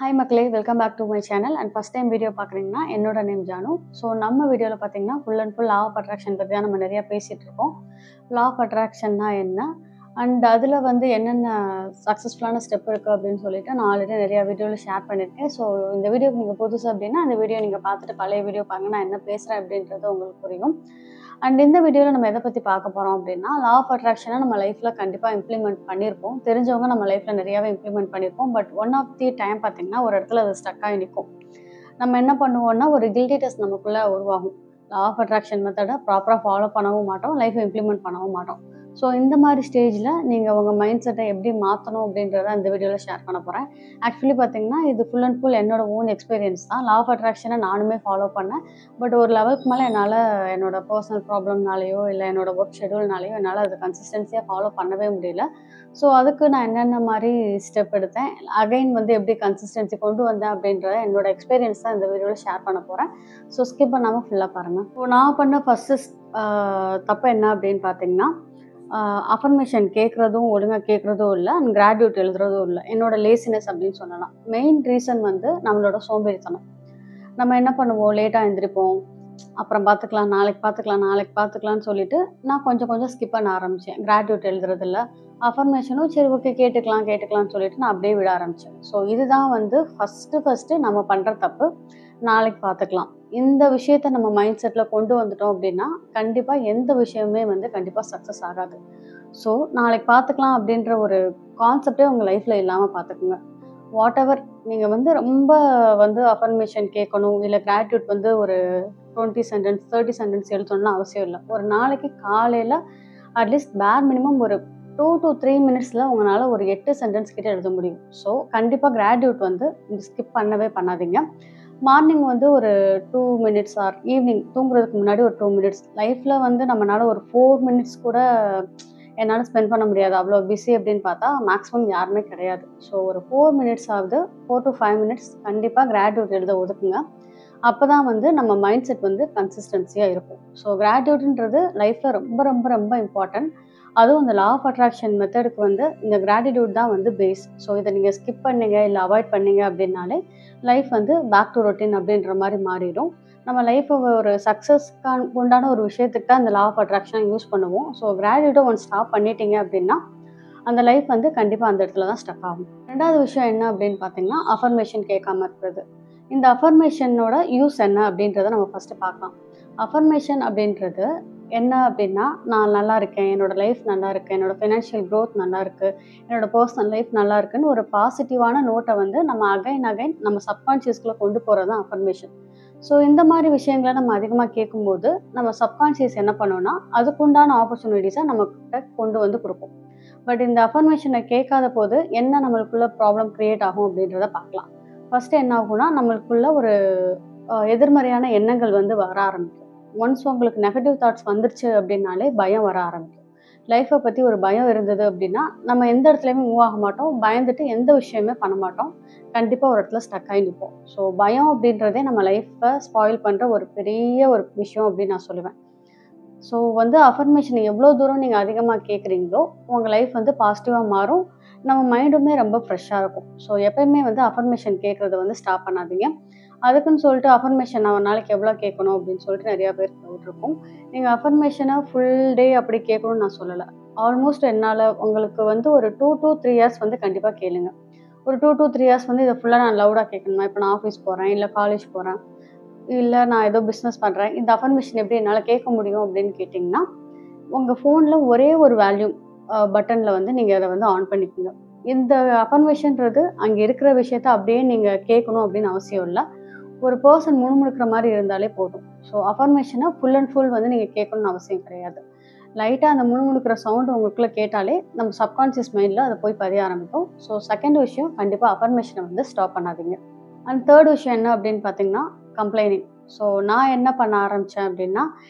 Hi மக்களே, welcome back to my channel. And first time video பார்க்குறீங்கன்னா என்னோட name Janu. So நம்ம வீடியோவில் பார்த்தீங்கன்னா full and full law of attraction பற்றி தான் நம்ம நிறையா பேசிகிட்டு இருக்கோம். லா ஆஃப் அட்ராக்ஷன்னா என்ன, அண்ட் அதில் வந்து என்னென்ன சக்ஸஸ்ஃபுல்லான ஸ்டெப் இருக்குது அப்படின்னு சொல்லிட்டு நான் ஆல்ரெடி நிறையா வீடியோவில் ஷேர் பண்ணியிருக்கேன். ஸோ இந்த வீடியோக்கு நீங்கள் புதுசு அப்படின்னா அந்த வீடியோ நீங்கள் பார்த்துட்டு பழைய வீடியோ பாருங்க, நான் என்ன பேசுகிறேன் அப்படின்றது உங்களுக்கு புரியும். அண்ட் இந்த வீடியோவில் நம்ம எதை பற்றி பார்க்க போகிறோம் அப்படின்னா, லா ஆஃப் அட்ராக்ஷனை நம்ம லைஃப்பில் கண்டிப்பாக இம்ப்ளிமெண்ட் பண்ணியிருப்போம். தெரிஞ்சவங்க நம்ம லைஃப்பில் நிறையாவே இம்ப்ளிமெண்ட் பண்ணியிருப்போம். But one of the time பார்த்திங்கன்னா ஒரு இடத்துல அது ஸ்டக் ஆகி நிற்கும். நம்ம என்ன பண்ணுவோம்னா, ஒரு கில்டினஸ் நமக்குள்ளே உருவாகும். லா ஆஃப் அட்ராக்ஷன் மெத்தடை ப்ராப்பராக ஃபாலோ பண்ணவும் மாட்டோம், லைஃப்பை இம்ப்ளிமெண்ட் பண்ணவும் மாட்டோம். ஸோ இந்த மாதிரி ஸ்டேஜில் நீங்கள் உங்கள் மைண்ட் செட்டை எப்படி மாற்றணும் அப்படின்றத இந்த வீடியோவில் ஷேர் பண்ண போகிறேன். ஆக்சுவலி பார்த்தீங்கன்னா இது ஃபுல் அண்ட் ஃபுல் என்னோட ஓன் எக்ஸ்பீரியன்ஸ் தான். லா ஆஃப் அட்ராக்ஷனை நானுமே ஃபாலோ பண்ணேன். பட் ஒரு லெவலுக்கு மேலே என்னால் என்னோடய பர்சனல் ப்ராப்ளம்னாலேயோ இல்லை என்னோடய ஒர்க் ஷெடியூல்னாலேயோ என்னால் அது கன்சிஸ்டன்சியாக ஃபாலோ பண்ணவே முடியல. ஸோ அதுக்கு நான் என்னென்ன மாதிரி ஸ்டெப் எடுத்தேன், அகைன் வந்து எப்படி கன்சிஸ்டன்சி கொண்டு வந்தேன் அப்படின்றத என்னோட எக்ஸ்பீரியன்ஸ் தான் இந்த வீடியோவில் ஷேர் பண்ண போகிறேன். ஸோ ஸ்கிப் பண்ணாமல் ஃபுல்லாக பாருங்கள். ஸோ நான் பண்ண ஃபஸ்ட்டு தப்பு என்ன அப்படின்னு பார்த்தீங்கன்னா, அஃபர்மேஷன் கேட்குறதும் ஒழுங்காக கேட்குறதும் இல்லை, அண்ட் கிராட்யூட் எழுதுறதும் இல்லை. என்னோட லேசினஸ் அப்படின்னு சொல்லலாம். மெயின் ரீசன் வந்து நம்மளோட சோம்பேறித்தனம். நம்ம என்ன பண்ணுவோம், லேட்டாக எழுந்திரிப்போம், அப்புறம் பார்த்துக்கலாம், நாளைக்கு பார்த்துக்கலாம், நாளைக்கு பார்த்துக்கலான்னு சொல்லிட்டு நான் கொஞ்சம் கொஞ்சம் ஸ்கிப் பண்ண ஆரம்பித்தேன். கிராட்யூட் எழுதுறதில்ல, அஃபர்மேஷனும் சரி ஓகே கேட்டுக்கலாம்னு சொல்லிட்டு நான் அப்படியே விட ஆரம்பித்தேன். ஸோ இதுதான் வந்து ஃபஸ்ட்டு நம்ம பண்ணுற தப்பு. நாளைக்கு பார்த்துக்கலாம், இந்த விஷயத்த நம்ம மைண்ட் செட்டில் கொண்டு வந்துட்டோம் அப்படின்னா கண்டிப்பாக எந்த விஷயமே வந்து கண்டிப்பாக சக்ஸஸ் ஆகாது. ஸோ நாளைக்கு பார்த்துக்கலாம் அப்படின்ற ஒரு கான்செப்டே உங்கள் லைஃப்பில் இல்லாமல் பார்த்துக்குங்க. வாட் எவர் நீங்கள் வந்து ரொம்ப வந்து அஃபர்மேஷன் கேட்கணும், இல்லை கிராட்யூட் வந்து ஒரு 20 சென்டென்ஸ் 30 சென்டென்ஸ் எழுதணும்னு அவசியம் இல்லை. ஒரு நாளைக்கு காலையில் அட்லீஸ்ட் பேர் மினிமம் ஒரு 2 to 3 மினிட்ஸில் உங்களால் ஒரு 8 சென்டென்ஸ் கிட்ட எழுத முடியும். ஸோ கண்டிப்பாக கிராட்யூட் வந்து ஸ்கிப் பண்ணவே பண்ணாதீங்க. மார்னிங் வந்து ஒரு 2 மினிட்ஸ் ஆர் ஈவினிங் தூங்குறதுக்கு முன்னாடி ஒரு 2 மினிட்ஸ். லைஃப்பில் வந்து நம்மளால ஒரு 4 மினிட்ஸ் கூட என்னால் ஸ்பெண்ட் பண்ண முடியாது, அவ்வளோ பிஸி அப்படின்னு பார்த்தா மேக்ஸிமம் யாருமே கிடையாது. ஸோ ஒரு 4 மினிட்ஸ் ஆகுது, 4 to 5 மினிட்ஸ் கண்டிப்பாக கிராட்யூட் எழுத ஒதுக்குங்க. அப்போ தான் வந்து நம்ம மைண்ட் செட் வந்து கன்சிஸ்டன்சியாக இருக்கும். ஸோ கிராட்யூட்ன்றது லைஃப்பில் ரொம்ப ரொம்ப ரொம்ப இம்பார்ட்டன்ட். அதுவும் இந்த லா ஆஃப் அட்ராக்ஷன் மெத்தடுக்கு வந்து இந்த கிராட்டிடியூட் தான் வந்து பேஸ். ஸோ இதை நீங்கள் ஸ்கிப் பண்ணீங்க இல்லை அவாய்ட் பண்ணீங்க அப்படின்னாலே லைஃப் வந்து பேக் டு ரொட்டீன் அப்படின்ற மாதிரி மாறிடும். நம்ம லைஃப்பை ஒரு சக்ஸஸ்க்கான உண்டான ஒரு விஷயத்துக்கு தான் இந்த லா ஆஃப் அட்ராக்ஷன் யூஸ் பண்ணுவோம். ஸோ கிராட்டிடியூட்டை ஒன்ஸ் ஸ்டாப் பண்ணிட்டீங்க அப்படின்னா அந்த லைஃப் வந்து கண்டிப்பாக அந்த இடத்துல தான் ஸ்டக் ஆகும். ரெண்டாவது விஷயம் என்ன அப்படின்னு பார்த்தீங்கன்னா, அஃபர்மேஷன் கேட்காம இருக்கிறது. இந்த அஃபர்மேஷனோட யூஸ் என்ன அப்படின்றத நம்ம ஃபஸ்ட்டு பார்க்கலாம். அஃபர்மேஷன் அப்படின்றது என்ன அப்படின்னா, நான் நல்லா இருக்கேன், என்னோட லைஃப் நல்லா இருக்குது, என்னோட ஃபினான்ஷியல் க்ரோத் நல்லா இருக்குது, என்னோட பர்சனல் லைஃப் நல்லா இருக்குன்னு ஒரு பாசிட்டிவான நோட்டை வந்து நம்ம அகைன் நம்ம சப்கான்ஷியஸ்குள்ளே கொண்டு போகிறது தான் அஃபர்மேஷன். ஸோ இந்த மாதிரி விஷயங்களை நம்ம அதிகமாக கேட்கும்போது நம்ம சப்கான்ஷியஸ் என்ன பண்ணோம்னா அதுக்குண்டான ஆப்பர்ச்சுனிட்டிஸை நம்மக்கிட்ட கொண்டு வந்து கொடுப்போம். பட் இந்த அஃபர்மேஷனை கேட்காத போது என்ன நம்மளுக்குள்ள ப்ராப்ளம் க்ரியேட் ஆகும் அப்படின்றத பார்க்கலாம். ஃபஸ்ட்டு என்ன ஆகும்னா, நம்மளுக்குள்ள ஒரு எதிர்மறையான எண்ணங்கள் வந்து வர ஆரம்பிக்கும். ஒன்ஸ் உங்களுக்கு நெகட்டிவ் தாட்ஸ் வந்துருச்சு அப்படின்னாலே பயம் வர ஆரம்பிக்கும். லைஃப்பை பற்றி ஒரு பயம் இருந்தது அப்படின்னா நம்ம எந்த இடத்துலையுமே மூவ் ஆக மாட்டோம், பயந்துட்டு எந்த விஷயமே பண்ண மாட்டோம், கண்டிப்பாக ஒரு இடத்துல ஸ்டக் ஆகி நிற்போம். ஸோ பயம் அப்படின்றதே நம்ம லைஃப்பை ஸ்பாயில் பண்ணுற ஒரு பெரிய ஒரு விஷயம் அப்படின்னு நான் சொல்லுவேன். ஸோ வந்து அஃபர்மேஷன் எவ்வளோ தூரம் நீங்கள் அதிகமாக கேட்குறீங்களோ உங்கள் லைஃப் வந்து பாசிட்டிவாக மாறும், நம்ம மைண்டுமே ரொம்ப ஃப்ரெஷ்ஷாக இருக்கும். ஸோ எப்பயுமே வந்து அஃபர்மேஷன் கேட்குறத வந்து ஸ்டாப் பண்ணாதீங்க. அதுக்குன்னு சொல்லிட்டு அஃபர்மேஷன் நான் ஒரு நாளைக்கு எவ்வளோ கேட்கணும் அப்படின்னு சொல்லிட்டு நிறையா பேர் போட்டிருக்கோம். நீங்கள் அஃபர்மேஷனை ஃபுல் டே அப்படி கேட்கணும்னு நான் சொல்லலை. ஆல்மோஸ்ட் என்னால் உங்களுக்கு வந்து ஒரு 2 to 3 இயர்ஸ் வந்து கண்டிப்பாக கேளுங்க. ஒரு 2 to 3 இயர்ஸ் வந்து இதை ஃபுல்லாக நான் லவுடாக கேட்கணுமா, இப்போ நான் ஆஃபீஸ் போகிறேன், இல்லை காலேஜ் போகிறேன், இல்லை நான் ஏதோ பிஸ்னஸ் பண்ணுறேன், இந்த அஃபர்மேஷன் எப்படி என்னால் கேட்க முடியும் அப்படின்னு கேட்டிங்கன்னா, உங்கள் ஃபோனில் ஒரே ஒரு வேல்யூம் பட்டனில் வந்து நீங்கள் அதை வந்து ஆன் பண்ணிக்கோங்க. இந்த அஃபர்மேஷன்றது அங்கே இருக்கிற விஷயத்த அப்படியே நீங்கள் கேட்கணும் அப்படின்னு அவசியம் இல்லை. ஒரு பர்சன் முணுமுணுக்கிற மாதிரி இருந்தாலே போதும். ஸோ அஃபர்மேஷனை ஃபுல் அண்ட் ஃபுல் வந்து நீங்கள் கேட்கணும்னு அவசியம் கிடையாது. லைட்டாக அந்த முணுமுணுக்கிற சவுண்டு உங்களுக்குள்ளே கேட்டாலே நம்ம சப்கான்ஷியஸ் மைண்டில் அதை போய் பதிய ஆரம்பிக்கும். ஸோ செகண்ட் விஷயம், கண்டிப்பாக அஃபர்மேஷனை வந்து ஸ்டாப் பண்ணாதீங்க. அண்ட் தேர்ட் விஷயம் என்ன அப்படின்னு பார்த்தீங்கன்னா, கம்ப்ளைனிங். ஸோ நான் என்ன பண்ண ஆரம்பித்தேன் அப்படின்னா,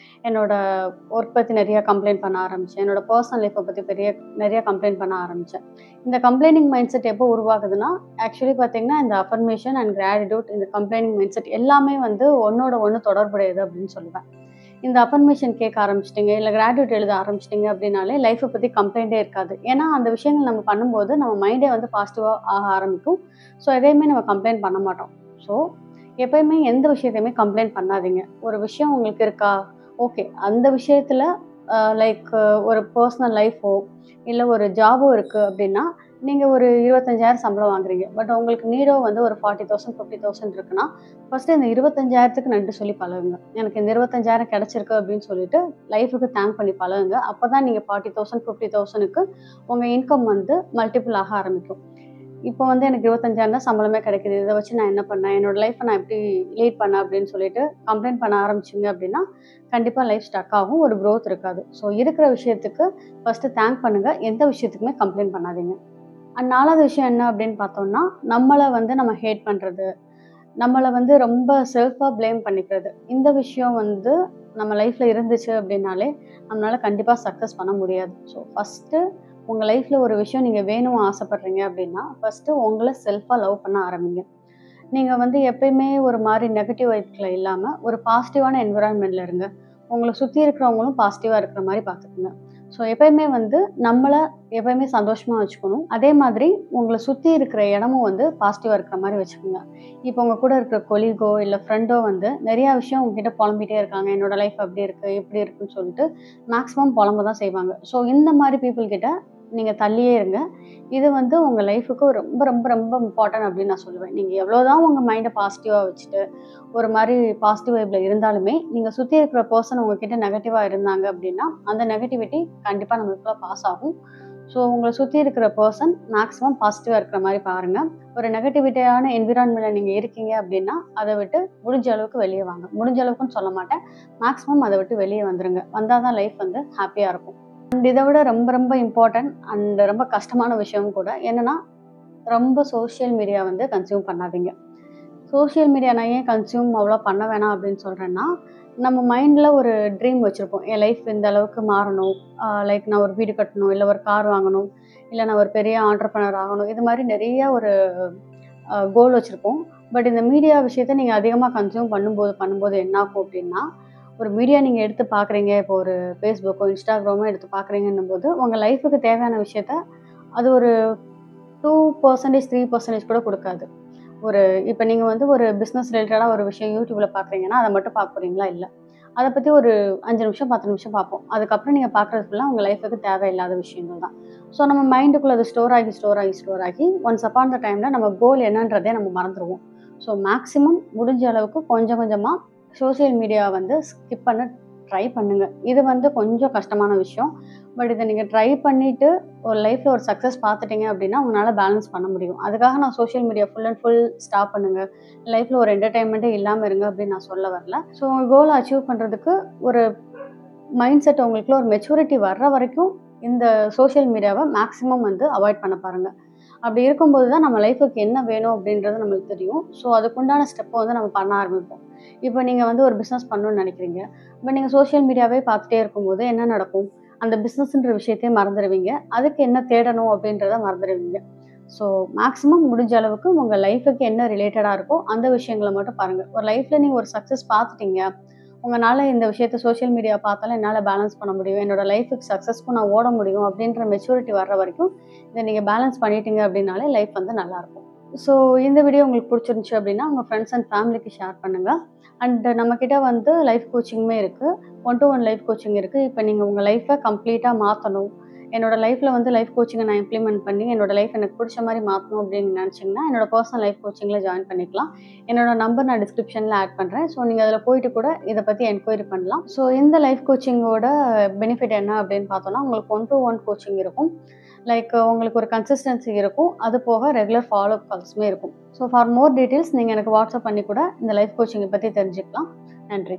என்னோடய ஒர்க் பற்றி நிறையா கம்ப்ளைண்ட் பண்ண ஆரம்பித்தேன், என்னோடய பர்சனல் லைஃப்பை பற்றி நிறையா கம்ப்ளைண்ட் பண்ண ஆரம்பித்தேன். இந்த கம்ப்ளைனிங் மைண்ட் செட் எப்போ உருவாகுதுன்னா, ஆக்சுவலி பார்த்தீங்கன்னா இந்த அஃபர்மேஷன் அண்ட் கிராட்டிடியூட், இந்த கம்ப்ளைனிங் மைண்ட் செட் எல்லாமே வந்து ஒன்றோட ஒன்று தொடர்புடையது அப்படின்னு சொல்லுவேன். இந்த அஃபர்மேஷன் கேட்க ஆரம்பிச்சிட்டிங்க, இல்லை கிராட்டியூட் எழுத ஆரம்பிச்சிட்டிங்க அப்படின்னாலே லைஃப்பை பற்றி கம்ப்ளைண்ட்டே இருக்காது. ஏன்னா அந்த விஷயங்கள் நம்ம பண்ணும்போது நம்ம மைண்டே வந்து பாசிட்டிவாக ஆக ஆரம்பிக்கும். ஸோ எதையுமே நம்ம கம்ப்ளைண்ட் பண்ண மாட்டோம். ஸோ எப்பயுமே எந்த விஷயத்தையுமே கம்ப்ளைண்ட் பண்ணாதீங்க. ஒரு விஷயம் உங்களுக்கு இருக்கா, ஓகே, அந்த விஷயத்தில் லைக் ஒரு பர்சனல் லைஃபோ இல்லை ஒரு ஜாபோ இருக்குது அப்படின்னா, நீங்கள் ஒரு 25,000 சம்பளம் வாங்குறீங்க. பட் உங்களுக்கு நீடோ வந்து ஒரு 40,000 50,000 இருக்குன்னா, ஃபர்ஸ்ட்டு இந்த 25,000க்கு நன்றி சொல்லி பழகுங்க. எனக்கு இந்த 25,000 கிடைச்சிருக்கு அப்படின்னு சொல்லிட்டு லைஃபுக்கு தேங்க் பண்ணி பழகுங்க. அப்போ தான் நீங்கள் 40,000 50,000க்கு உங்கள் இன்கம் வந்து மல்டிபிள் ஆக ஆரம்பிக்கும். இப்போ வந்து எனக்கு 25,000 தான் சம்பளமே கிடைக்குது. இத வச்சு நான் என்ன பண்ணேன்? என்னோட லைஃப்ப நான் எப்படி லீட் பண்ணேன் அப்படின்னு சொல்லிட்டு கம்ப்ளைண்ட் பண்ண ஆரம்பிச்சீங்க அப்படின்னா, கண்டிப்பா லைஃப் ஸ்டக் ஆகும். ஒரு குரோத் இருக்காது. ஸோ இருக்கிற விஷயத்துக்கு ஃபர்ஸ்ட்டு தேங்க் பண்ணுங்க. எந்த விஷயத்துக்குமே கம்ப்ளைண்ட் பண்ணாதீங்க. 4வது விஷயம் என்ன அப்படின்னு பார்த்தோம்னா, நம்மள வந்து நம்ம ஹேட் பண்றது. நம்மள வந்து ரொம்ப செல்ஃபா ப்ளேம் பண்ணிக்கிறது. இந்த விஷயம் வந்து நம்ம லைஃப்ல இருந்துச்சு அப்படின்னாலே, நம்மளால கண்டிப்பா சக்சஸ் பண்ண முடியாது. ஸோ ஃபர்ஸ்ட்டு உங்க லைஃப்ல ஒரு விஷயம் நீங்க வேணும் ஆசைப்படுறீங்க அப்படின்னா, ஃபர்ஸ்ட்டு உங்கள செல்ஃபா லவ் பண்ண ஆரம்பிங்க. நீங்க வந்து எப்பயுமே ஒரு மாரி நெகட்டிவ் வைப்ஸ்ல இல்லாம, ஒரு பாசிட்டிவான என்விரான்மென்ட்ல இருங்க. உங்கள சுத்தி இருக்கிறவங்களும் பாசிட்டிவா இருக்கிற மாரி பார்த்துக்கங்க. ஸோ எப்பயுமே வந்து நம்மள எப்பயுமே சந்தோஷமா வச்சுக்கணும். அதே மாதிரி உங்கள சுத்தி இருக்கிற இடமும் வந்து பாசிட்டிவா இருக்கிற மாரி வச்சுக்கோங்க. இப்போ உங்க கூட இருக்கிற கொலீகோ, இல்ல ஃப்ரெண்டோ வந்து நெறைய விஷயம் உங்ககிட்ட புலம்பிட்டே இருக்காங்க. என்னோட லைஃப் அப்படி இருக்கு, இப்படி இருக்குன்னு சொல்லிட்டு மேக்ஸிமம் புலம்ப தான் செய்வாங்க. ஸோ இந்த மாரி பீப்பிள் கிட்ட நீங்க தள்ளியே இருங்க. இது வந்து உங்க லைஃப்‌க்கு ரொம்ப ரொம்ப ரொம்ப இம்பார்ட்டன்ட் அப்படின்னு நான் சொல்லுவேன். நீங்க எவ்வளோதான் உங்க மைண்ட பாசிட்டிவா வச்சுட்டு, ஒரு மாரி பாசிட்டிவ் வைப்ல இருந்தாலுமே, நீங்க சுத்தி இருக்கிற பெர்சன் உங்ககிட்ட நெகட்டிவா இருந்தாங்க அப்படின்னா, அந்த நெகட்டிவிட்டி கண்டிப்பா நம்மளுக்குள்ள பாஸ் ஆகும். ஸோ உங்கள சுத்தி இருக்கிற பெர்சன் மேக்ஸிமம் பாசிட்டிவா இருக்கிற மாரி பாருங்க. ஒரு நெகட்டிவிட்டியான என்விரான்மென்ட்ல நீங்க இருக்கீங்க அப்படின்னா, அத விட்டு முடிஞ்ச அளவுக்கு வெளிய வாங்க. முடிஞ்ச அளவுக்குன்னு சொல்ல மாட்டேன். மேக்ஸிமம் அத விட்டு வெளிய வந்துருங்க. வந்தா தான் லைஃப் வந்து ஹேப்பியா இருக்கும். அண்ட் இத விட ரொம்ப ரொம்ப இம்பார்ட்டன்ட் அண்ட் ரொம்ப கஷ்டமான விஷயமும் கூட. என்னன்னா, ரொம்ப சோசியல் மீடியா வந்து கன்சியூம் பண்ணாதீங்க. சோசியல் மீடியா நான் ஏன் கன்சியூம் அவ்வளோ பண்ண வேணாம் அப்படின்னு சொல்றேன்னா, நம்ம மைண்ட்ல ஒரு ட்ரீம் வச்சிருப்போம். என் லைஃப் இந்த அளவுக்கு மாறணும். லைக் நான் ஒரு வீடு கட்டணும், இல்ல ஒரு கார் வாங்கணும், இல்ல நான் ஒரு பெரிய ஆண்டர்பிரினர் ஆகணும். இது மாரி நெறைய ஒரு கோல் வச்சிருப்போம். பட் இந்த மீடியா விஷயத்த நீங்க அதிகமா கன்சியூம் பண்ணும்போது என்ன ஆகும் அப்படின்னா, ஒரு மீடியா நீங்க எடுத்து பார்க்குறீங்க. இப்போ ஒரு Facebookஓ, Instagramமோ எடுத்து பார்க்குறீங்கன்னும்போது, உங்க லைஃப்‌க்கு தேவையான விஷயத்த அது ஒரு 2% 3% கூட குடுக்காது. ஒரு இப்ப நீங்க வந்து ஒரு பிசினஸ் ரிலேட்டடா ஒரு விஷயம் YouTubeல பார்க்குறீங்கன்னா, அத மட்டும் பார்க்க போறீங்களா? இல்ல. அத பத்தி ஒரு 5 நிமிஷம், 10 நிமிஷம் பார்ப்போம். அதுக்கப்புறம் நீங்க பார்க்குறது ஃபுல்லா உங்க லைஃப்‌க்கு தேவையில்லாத விஷயங்கள் தான். ஸோ நம்ம மைண்டுக்குள்ள அது ஸ்டோர் ஆகி ஒன்ஸ் அப்பான் த டைம்ல நம்ம கோல் என்னன்றதே நம்ம மறந்துருவோம். ஸோ மேக்ஸிமம் முடிஞ்ச அளவுக்கு கொஞ்சம் கொஞ்சமா சோசியல் மீடியா வந்து ஸ்கிப் பண்ண ட்ரை பண்ணுங்க. இது வந்து கொஞ்சம் கஷ்டமான விஷயம். பட் இத நீங்க ட்ரை பண்ணிட்டு ஒரு லைஃப்ல ஒரு சக்சஸ் பார்த்துட்டீங்க அப்படின்னா, உங்களால பேலன்ஸ் பண்ண முடியும். அதுக்காக நான் social media full and full stop பண்ணுங்க. லைஃப்ல ஒரு என்டர்டெயின்மெண்ட்டே இல்லாம இருங்க அப்படின்னு நான் சொல்ல வரல. ஸோ உங்க கோல அச்சீவ் பண்றதுக்கு ஒரு மைண்ட் செட் உங்களுக்குள்ள ஒரு மெச்சூரிட்டி வர்ற வரைக்கும் இந்த சோசியல் மீடியாவ மேக்ஸிமம் வந்து அவாய்ட் பண்ண பாருங்க. அப்படி இருக்கும்போது தான் நம்ம லைஃப்‌க்கு என்ன வேணும் அப்படின்றது நம்மளுக்கு தெரியும். ஸோ அதுக்குண்டான ஸ்டெப்ப வந்து நம்ம பண்ண ஆரம்பிப்போம். இப்போ நீங்க வந்து ஒரு பிசினஸ் பண்ணணும்னு நெனைக்கிறீங்க. பட் நீங்க சோசியல் மீடியாவே பார்த்துட்டே இருக்கும்போது என்ன நடக்கும்? அந்த பிசினஸ்ன்ற விஷயத்தையே மறந்துருவீங்க. அதுக்கு என்ன தேடணும் அப்படின்றத மறந்துருவீங்க. ஸோ மேக்ஸிமம் முடிஞ்ச அளவுக்கு உங்க லைஃப்‌க்கு என்ன ரிலேட்டடா இருக்கோ, அந்த விஷயங்கள மட்டும் பாருங்க. ஒரு லைஃப்ல நீங்க ஒரு சக்சஸ் பார்த்துட்டீங்க. உங்கனால இந்த விஷயத்த சோசியல் மீடியா பார்த்தாலும் என்னால பேலன்ஸ் பண்ண முடியும். என்னோட லைஃப்‌க்கு சக்சஸ்க்கும் நான் ஓட முடியும் அப்படின்ற மெச்சூரிட்டி வர்ற வரைக்கும், இத நீங்க பேலன்ஸ் பண்ணிட்டீங்க அப்படின்னாலே லைஃப் வந்து நல்லாருக்கும். ஸோ இந்த வீடியோ உங்களுக்கு புடிச்சிருந்துச்சு அப்படின்னா, உங்க ஃப்ரெண்ட்ஸ் அண்ட் ஃபேமிலிக்கு ஷேர் பண்ணுங்க. அண்ட் நம்மகிட்ட வந்து லைஃப் கோச்சிங்குமே இருக்கு. 1 to 1 லைஃப் கோச்சிங் இருக்கு. இப்ப நீங்க உங்க லைஃப்ப கம்ப்ளீட்டா மாத்தணும். என்னோட லைஃப்ல வந்து லைஃப் கோச்சிங்க நான் இம்ப்ளிமெண்ட் பண்ணி, என்னோட லைஃப் எனக்கு புடிச்ச மாரி மாத்தணும் அப்படின்னு நெனச்சீங்கன்னா, என்னோட பெர்சனல் லைஃப் கோச்சிங்ல ஜாயின் பண்ணிக்கலாம். என்னோட நம்பர் நான் டிஸ்கிரிப்ஷன்ல ஆட் பண்றேன். ஸோ நீங்க அதில போயிட்டு கூட இத பத்தி என்கொயரி பண்ணலாம். ஸோ இந்த லைஃப் கோச்சிங்கோட பெனிஃபிட் என்ன அப்படின்னு பார்த்தோம்னா, உங்களுக்கு 1 to 1 கோச்சிங் இருக்கும். லைக் உங்களுக்கு ஒரு கன்சிஸ்டன்சி இருக்கும். அது போக ரெகுலர் ஃபாலோ அப் கால்ஸுமே இருக்கும். ஸோ ஃபார் மோர் டீட்டெயில்ஸ் நீங்க எனக்கு வாட்ஸ்அப் பண்ணி கூட இந்த லைஃப் கோச்சிங்க பத்தி தெரிஞ்சுக்கலாம். நன்றி.